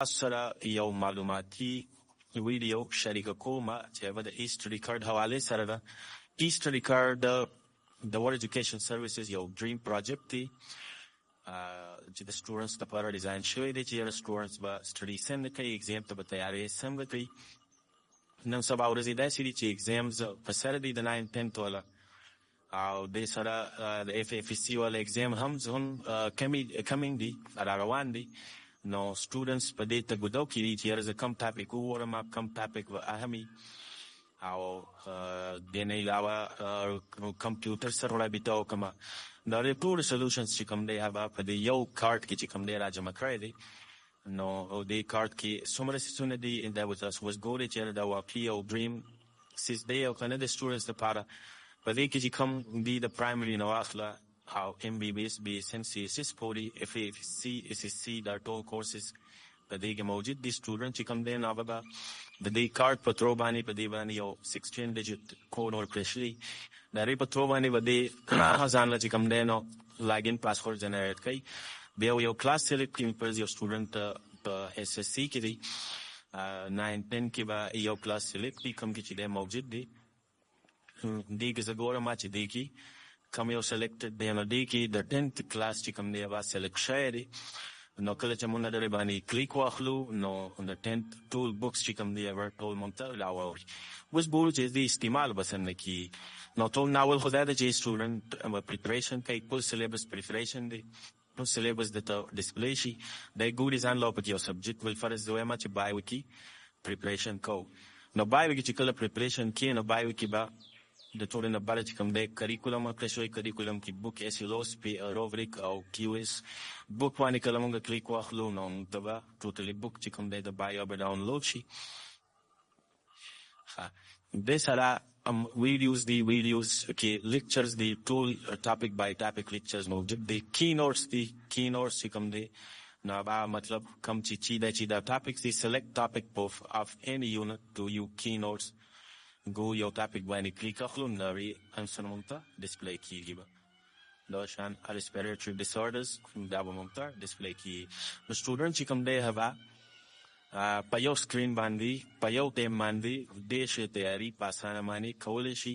سره یو معلوماتي ویډیو شریکه کومه چې هغه د ایست ریکارډ حوالې سره ده. ایست ریکارډ د ورلډ ایجوکیشن سروسز یو ډریم پروجیکټ دی چې د سټوډنټس لپاره ډیزاین شوی دی چې یاره سټوډنټس به سټډي څنګه کوي، ایگزام ته به تیاری څنګه کوي. نن سبا ورځې داسې دي چې ایگزامز په سر دي د 9 10 والا او د سره د اف اف سی والا ایگزام هم ځون کمینګ دي را روان دي. نو سټوډنټس په دې تګودو کې دي چې یاره زه کم ټاپک وګورم، کم ټاپک به اهمي او د نه علاوه کمپیوټر سره رابطه وکړم. دا ټول سولوشنز چې کوم دی هغه په دې یو کارت کې چې کوم دی راجمع کړی دی. نو دې کارت کې څومره سیسونه دي دا was ګوري چې دا واقعي او ډریم سیس دی او کنه د سټوډنټس لپاره په دې کې چې کوم دی د پرایمري نو اخلا او ام بی بی اس بی اس ام سی اس اس پوری اف اف سی اس اس سی دا ټول کورسز په دې کې موجود دي. سټوډنټ چې کوم دی نو هغه د دې کارت په ترو باندې په دې باندې یو 16 ډیجټ کوډ ورکړي دا ری په ترو باندې ودې ځان چې کوم دی نو لاګین پاسورډ جنریټ کوي. بیا یو کلاس سلیکټ کوي پر یو سټوډنټ په اس اس سی کې دی 9 10 کې به یو کلاس سلیکټ کوم کې چې دی موجود دی. دې کې زه ګورم چې دی کې کوم یو سلیکټډ دی نو دی کې د 10th کلاس چې کوم دی هغه سلیکټ شوی دی. نو کله چې مونږ درې باندې کلیک واخلو نو د 10th ټول بوکس چې کوم دی هغه ټول مونږ ته راوړي. اوس بولو چې دې استعمال بسن نه کی نو ټول ناول خدای د چې سټوډنټ پریپریشن کوي ټول سلیبس پریپریشن دی ټول سلیبس د ډسپلی شي د ګوري ځان لو په یو سبجیکټ ول فرض دوی ما چې بای وکی پریپریشن کو نو بای وکی چې کله پریپریشن کې نو بای وکی با د ټول نه بل چې کوم د کریکولم او پرشوي کریکولم کې بوک اسیلوس پی روبریک او کیو اس بوک باندې کله موږ کلیک واخلو نو تبا ټوټلی بوک چې کوم د بایو به ډاونلوډ شي. د سره ویډیوز کې لیکچرز دی ټول ټاپک بای ټاپک لیکچرز موجود دي. کینوټس چې کوم دی نو با مطلب کم چې دا ټاپکس دی سلیکټ ټاپک of any unit to you keynotes go یو ټاپک باندې کلیک اخلو نو انسر مونږ ته ډسپلی کیږي. دا شان respiratory disorders دا به مونږ ته ډسپلی کیږي. نو سټوډنټ چې کوم دی هغه په یو سکرین باندې په یو ټیم باندې د شی تیاری په اسانه باندې کولی شي.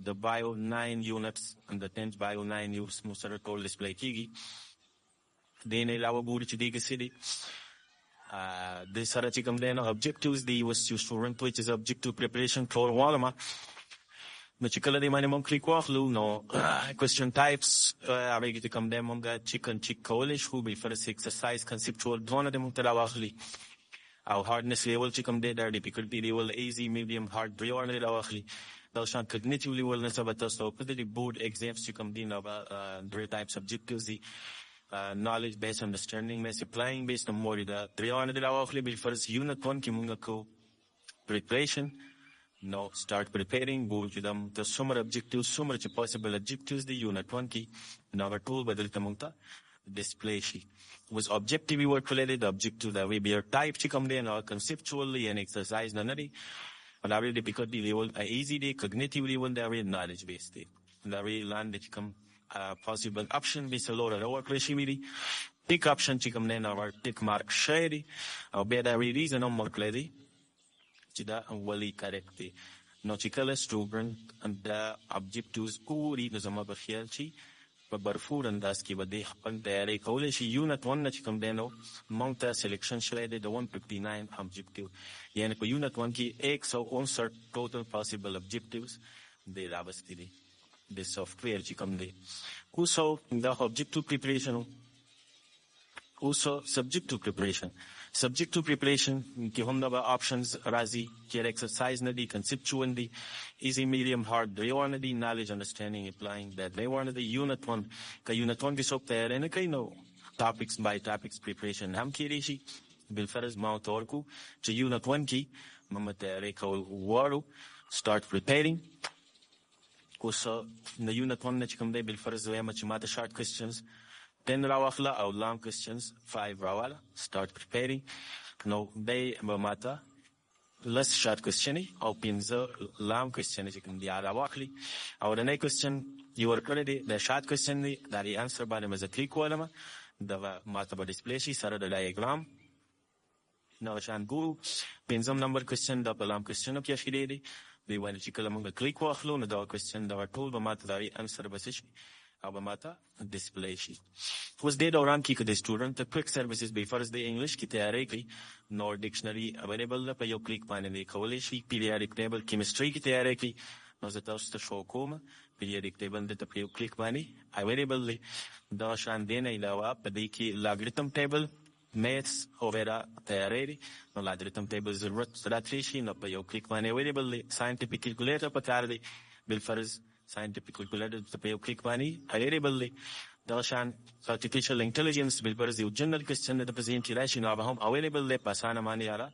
د بایو 9 یونټس د 10th بایو 9 یونټس مو سره ټول ډسپلی کیږي. د نه علاوه ګوري چې دیګه سړي د سره چې کوم دی نو objectives دی was to student which is objective preparation for one نو چې کله دې باندې مونږ کلیک واخلو نو question types هغه کې کوم دی مونږ چیک کولی شو به فرض exercise conceptual دونه د مونږ ته راواخلي او hardness level چې کوم دی دا difficulty level easy medium hard درې ورنه راواخلي. دا شان cognitive level نه ثبت تاسو په دې board exams چې کوم دی نو درې types objectives دي. knowledge based understanding based applying based on more دا درې ورنه راواخلي به فرض unit 1 کې مونږ کو preparation no start preparing ګول چې دم د څومره objectives څومره چې possible objectives دی unit 1 کې نو ټول بدل ته مونږ ته display شي. was objective work related objective that we be type چې کوم دی نو conceptually and exercise نه لري او دا وی difficulty level easy دی cognitive level دا وی knowledge based دی دا وی land چې کوم possible option به سلوره work شي وی pick option چې کوم نه نو tick mark شي او به دا reason هم work لري چې دا ولي correct دی. نو چې کله student دا objectives پوری نو زما په خیال شي په برفور انداز کې به د خپل تیاری کولی شي. یونت 1 چې کوم دی نو مونږ ته سلیکشن شوی دی د 159 objective یعنی په یونت 1 کې 159 ټوټل پاسبل objectives دی راوستي دي د سافټویر چې کوم دی. اوسو دا objective preparation اوسو subjective preparation کې هم دا options راځي چې exercise نه دي conceptual دي easy medium hard درې ورنه دي knowledge understanding applying that درې ورنه دي. unit 1 که unit 1 کې څوک تیاری نه کوي نو topics by topics preparation هم کېدای شي. بالفرض ما ورته ورکو چې unit 1 کې موږ تیاری کول غواړو start preparing. اوس د unit 1 نه چې کوم دی بالفرض وایم چې ما ته short questions 10 راواخله او long questions 5 راواله start preparing. نو دی به ماته لس short question او 15 long question چې کوم دی راواخلي او د نه question یو ورکړی دی د short question دی دا ری answer باندې مزه کلیک ولم دا ماته به ډسپلی شي سره د ډایګرام نو عشان ګورو پنځم نمبر کوېسچن دا په لام کوېسچن کې اخیری دی دی وایي چې کله موږ کلیک واخلو نو دا کوېسچن دا ټول به ماته دا انسر به څه شي او به ماته ډسپلی شي. اوس دې دوران کې که د سټوډنټ ته کویک سروسز به فرض د انګلیش کې تیاری کوي نو ډکشنري اویلیبل ده په یو کلیک باندې دی کولی شي. پیریاډیک ټیبل کیمستري کې تیاری کوي نو زه تاسو ته شو کوم پیریاډیک ټیبل دلته په یو کلیک باندې اویلیبل دی. دا شان دی نه علاوه په دې کې لاګریتم ټیبل میتھس وغیرہ تیاری دی نو لاګریتم ټیبل ضرورت راتلی شي نو په یو کلیک باندې اویلیبل دی. ساینټیفیک کیلکولیټر پکار دی بالفرض scientific calculator په یو کلیک باندې اویلیبل دی. دا شان artificial intelligence بالفرض یو جنرال کوېسچن د په ذهن کې راشي نو هغه هم اویلیبل دی په اسانه باندې یاره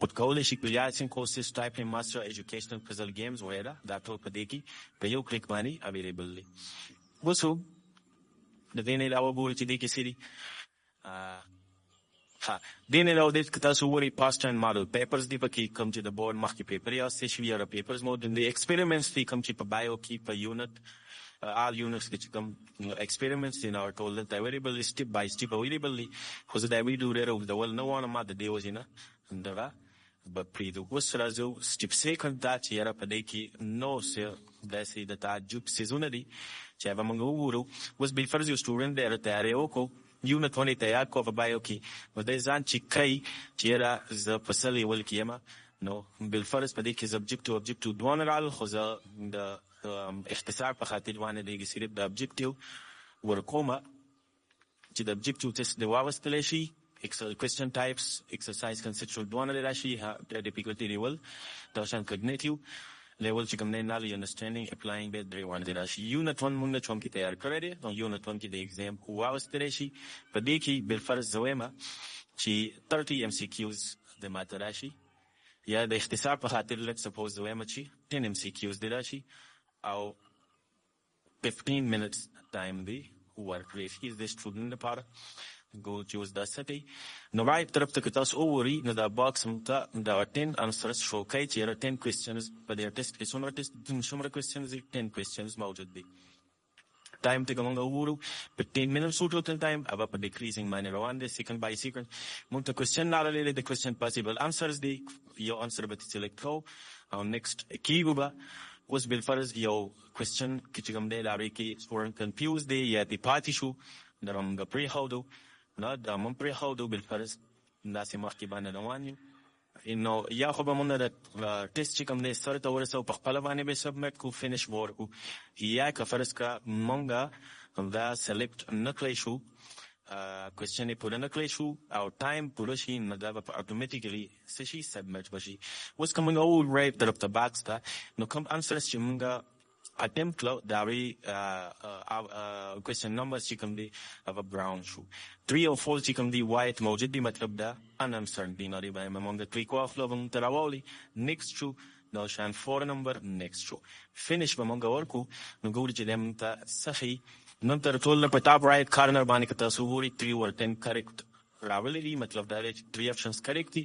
پټ کولی شي. کلیاسین کورسز ټایپینګ ماسټر ایجوکیشنل پزل گیمز وغیرہ دا ټول په دې کې په یو کلیک باندې اویلیبل دی. اوس د دې نه علاوه ګورئ چې دې کې څه دي دې نه علاوه دې که تاسو وګورئ پاسټ اینډ ماډل پیپرز دي پکې کوم چې د بورډ مخکې پیپر یاستې شوي یا پیپرز موجود دي. ایکسپریمنټس دي کوم چې په بایو کې په یونټ آل یونټس کې چې کوم ایکسپریمنټس دي نو ټول دلته اویلیبل دي سټیپ بای سټیپ اویلیبل دي. خو زه دا ویډیو ډېر اوږدول نه غواړم ما د دې وجې نه دغه به پرېږدو. اوس راځو سټیپ سیکنډ ته چې یاره په دې کې نو څه داسې د تعجب څیزونه دي چې هغه موږ وګورو. اوس بالفرض یو سټوډنټ دی هغه تیاری وکړو یونټ ونې ته یاد کړو په بایو کې نو دی ځان چې کوي چې یاره زه په څه لیول کې یم نو بالفرض په دې کې زه ابجکټیو دواړه رال خو زه د اختصار په خاطر باندې دی صرف د ابجکټیو ورکومه چې د ابجکټیو ټیسټ دی واوستلی شي. question types exercise conceptual دواړه دی راشي difficulty level دا شان cognitive level چې کوم دی knowledge understanding applying به درې باندې راشي. یونټ 1 موږ چې هم کې تیار کړی دی نو یونټ 1 کې د ایگزام واوستلی شي په دې کې بالفرض زه وایم چې 30 MCQs د ماته راشي یا د اختصار په خاطر لټ سپوز زه وایم چې 10 MCQs دی راشي او 15 minutes time دی ورکړی شي د سټوډنټ لپاره go choose دا سټی نو رایټ طرف ته که تاسو وګورئ نو دا باکس موږ ته دا 10 answers شو کوي چې یاره 10 questions په دې ټیسټ کې څومره questions دي 10 questions موجود دي. ټایم ته که موږ وګورو 15 minutes ټوټل ټایم هغه په ډیکریزینګ باندې روان دی سیکنډ بای سیکنډ. موږ ته کوېسچن راغلی دی د کوېسچن پاسیبل انسرز دی یو انسر به سلیکټ کوو او نیکسټ کیږو به. اوس بالفرض یو کوېسچن کې چې کوم دی د هغې کې سټوډنټ کنفیوز دی یا دې پاتې شو دا موږ پرېښودو نو دا موږ پرېښودو بالفرض داسې مخکې باندې روان یو نو یا خو به موږ د ټیسټ چې کوم دی سر ته ورسوو په خپله باندې به سبمیټ کړو فینش به ورکړو یا که فرض کړه موږ دا سلیکټ نه کړی شو کوېسچن یې پوره نه کړی شو او ټایم پوره شي نو دا به په اټومیټیکلي څه شي سبمیټ به شي. اوس که موږ ووایو رایټ طرف ته باکس ته نو کوم انسرس چې موږ attempt کړو د هغې کوېسچن نمبرز چې کوم دی هغه براون شو. 3 او 4 چې کوم دی وایټ موجود دی مطلب دا انانسرډ دی نو دې باندې موږ کلیک واخلو به موږ ته راولي نیکسټ شو دا شان 4 نمبر نیکسټ شو. فینش به موږ ورکړو نو ګورو چې دی موږ ته صحیح نن تر ټول نه په ټاپ رایټ کارنر باندې که تاسو وګورئ 3 or 10 کریکټ راغلی دي مطلب دا دی چې 3 options کریکټ دي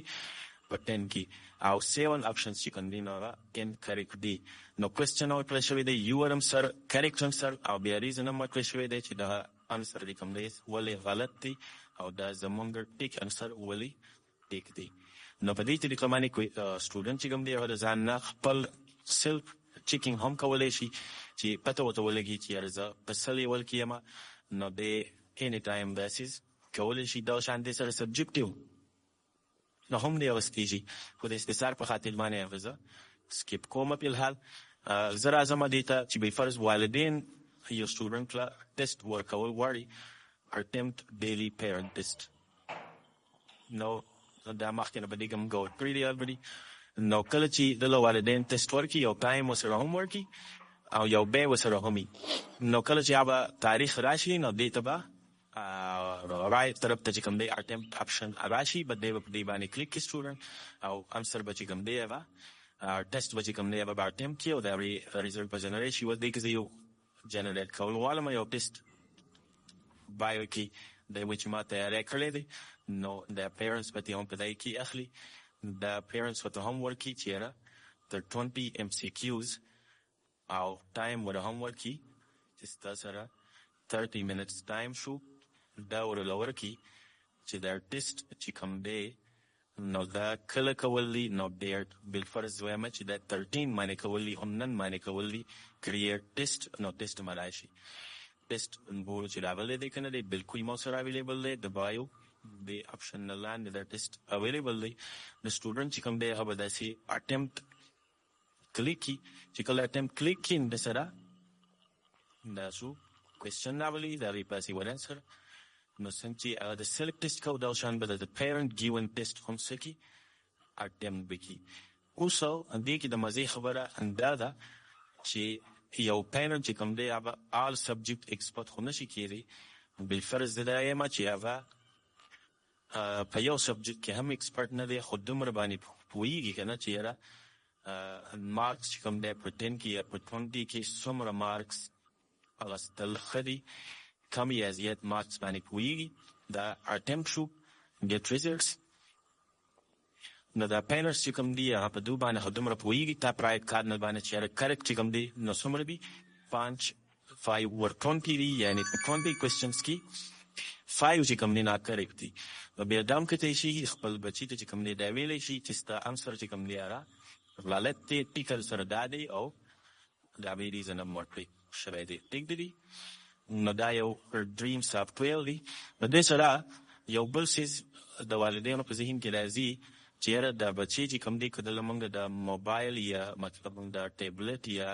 په 10 کې او 7 options چې کوم دي نو هغه incorrect دي. نو کوېسچن ورکړی شوی دی یو انسر کریکټ انسر او بیا ریزن هم ورکړی شوی دی چې دا انسر دی کوم دی ولې غلط دی او دا زمونږ ټیک انسر ولې ټیک دی. نو په دې طریقه باندې سټوډنټ چې کوم دی هغه د ځان نه خپل سیلف چیکینګ هم کولی شي چې پته ورته ولګي چې یاره زه په څه لیول کې یم نو دی اني ټایم بیسز کولی شي دا شان دی سره سبجکټیو نو هم دی اغوستېږي خو د اختصار په خاطر باندې هغه زه سکیپ کومه فی الحال. زه راځم دې ته چې بېفرض والدین یو سټوډنټ له ټیسټ ورکول غواړي attempt daily parent test نو دا مخکې نه به دې کوم ګوډ کړي دي البري نو کله چې دله والدین ټیسټ ورکړي یو ټایم ورسره هم ورکړي او یو بی ورسره هم وي نو کله چې هغه تاریخ راشي نو دې ته به رایټ طرف ته چې کوم دی attempt option راشي به دی به په دې باندې کلیک کړي سټوډنټ او انسر به چې کوم دی هغه ټیسټ به چې کوم دی هغه به attempt کړي او د هغې ریزلټ به جنریټ شي. اوس دې کې زه یو جنریټ کول غواړم یو ټیسټ بایو کې دی چې ما تیاری کړی دی نو د پیرنټس به ترې هم په دې کې اخلي د پیرنټس به ته هم ورکړي چې یاره تر 20 MCQs او ټایم ورته هم ورکړي چې ستا سره 30 minutes ټایم شو دا ورله ورکړي چې دا ټیسټ چې کوم دی نو دا کله کول دي نو ډېر بالفرض وایم چې دا 13 باندې کول دي هم نن باندې کول دي کریټ ټیسټ نو ټیسټ ملای شي ټیسټ بول چې راغلی دی که نه دی بالکل مو سره اویلیبل دی د بایو د اپشن نه لاندې دا ټیسټ اویلیبل دی د سټوډنټ چې کوم دی هغه به داسې اټمپټ کلیک کړي چې کله اټمپټ کلیک کړي د سره دا څو کوېسچن راولي د هغې پاسې ور انسر نو څنګه چې هغه د سلیکټ ټیسټ کو دا شان به د پیرنټ ګیون ټیسټ هم څه کړي اټمپټ به کړي اوس دې کې د مزې خبره دا ده چې یو پیرنټ چې کوم دی هغه آل سبجیکټ ایکسپرټ خو نشي کېدی بالفرض زه دا یم چې هغه په یو سبجیکټ کې هم ایکسپرټ نه دی خو دومره باندې پوهېږي که نه چې یاره مارکس چې کوم دی په 10 کې یا په 20 کې څومره مارکس اخیستل ښه دي کم یا زیات مارکس باندې پوهېږي دا اټمپټ شو ګیټ ریزلټس نو دا پینرز چې کوم دي هغه په دو باندې خو دومره پوهېږي تا پرایډ کارنل باندې چې یاره کریکټ چې کوم دی نو څومره وي 5 ور 20 دي یعنې په 20 کوېسچنس کې 5 چې کوم دی ناکریکټ دي نو بیا دا هم کتی شي خپل بچي ته چې کوم دی دا ویلی شي چې ستا انسر چې کوم دی هغه غلط دی ټیکر سره دا دی او دا به ریزن هم ورکړی شوی دی ټیک دی نو دا یو ډریم سافټویر دی نو دې سره یو بل څیز د والدینو په ذهن کې راځي چې یاره دا بچی چې کوم دی که دله موږ د موبایل یا مطلب د ټیبلټ یا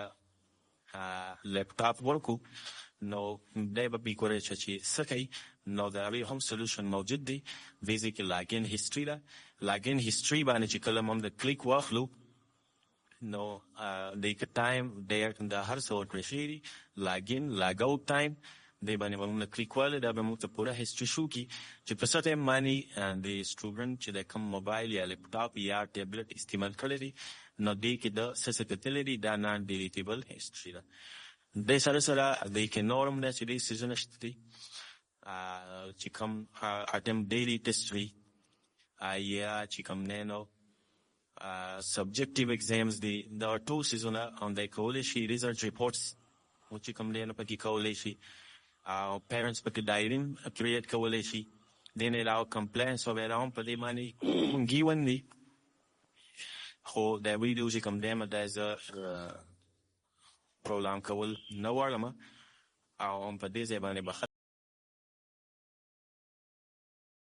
لیپټاپ ورکو نو دی به بیکوره چې څه کوي نو د هغې هم سلوشن موجود دی ویزې کې لاګین هسټري ده لاګین هسټري باندې چې کله موږ د کلیک واخلو نو دی که ټایم ډیر دا هر څه ورکړی شوي دي لاګین لاګ اوټ ټایم دی باندې به موږ کلیک والی دا به موږ ته پوره هسټري شو کي چې په څه ټایم باندې د سټوډنټ چې د کوم موبایل یا لیپټاپ یا ټیبلټ استعمال کړی دی نو دې کې د څه څه کتلی دي دا نان ډیلیټیبل هسټري ده دې سره سره دې کې نور هم داسې ډېر څیزونه شته دي چې کوم اټمپټ ډیلي ټیسټ وي یا چې کوم دی نو سبجیکټیو ایگزامز دي دا ټول څیزونه هم دی کولی شي ریزلټ ریپورټس چې کوم دی نو پکې کولی شي او پیرنټس پکې ډایري کریټ کولی شي دې نه علاوه کمپلاینس وغیره هم په دې باندې ګیون دي خو دا ویډیو چې کوم دی دا زه پروګرام کول نه غواړم او هم په دې ځای باندې به